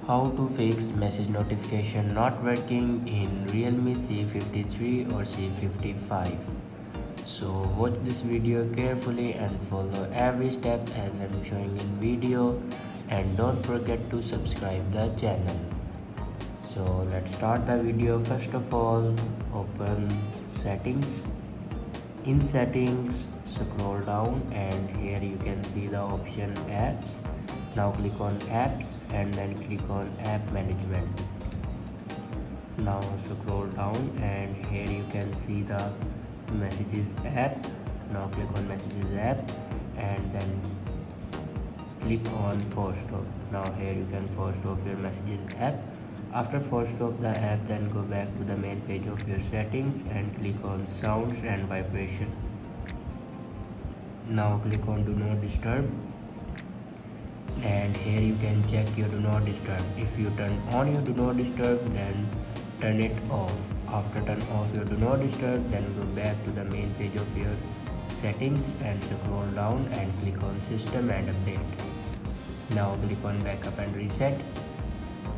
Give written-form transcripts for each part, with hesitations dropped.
How to fix message notification not working in Realme C53 or C55. So watch this video carefully and follow every step as I'm showing in video, and don't forget to subscribe the channel. So let's start the video. First of all, open settings. In settings, scroll down and here you can see the option apps. Now click on apps and then click on app management. Now scroll down and here you can see the messages app. Now click on messages app and then click on force stop. Now here you can force stop your messages app. After force stop the app, then go back to the main page of your settings and click on sounds and vibration. Now click on do not disturb and here you can check your do not disturb. If you turn on your do not disturb, then turn it off. After turn off your do not disturb, then go back to the main page of your settings and scroll down and click on system and update. Now click on backup and reset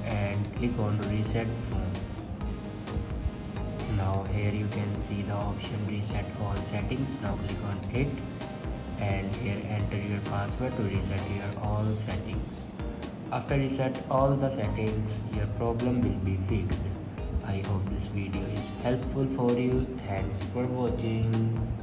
and click on reset phone. Now here you can see the option reset all settings. Now click on it and here enter your password to reset your all settings. After reset all the settings, your problem will be fixed. I hope this video is helpful for you. Thanks for watching.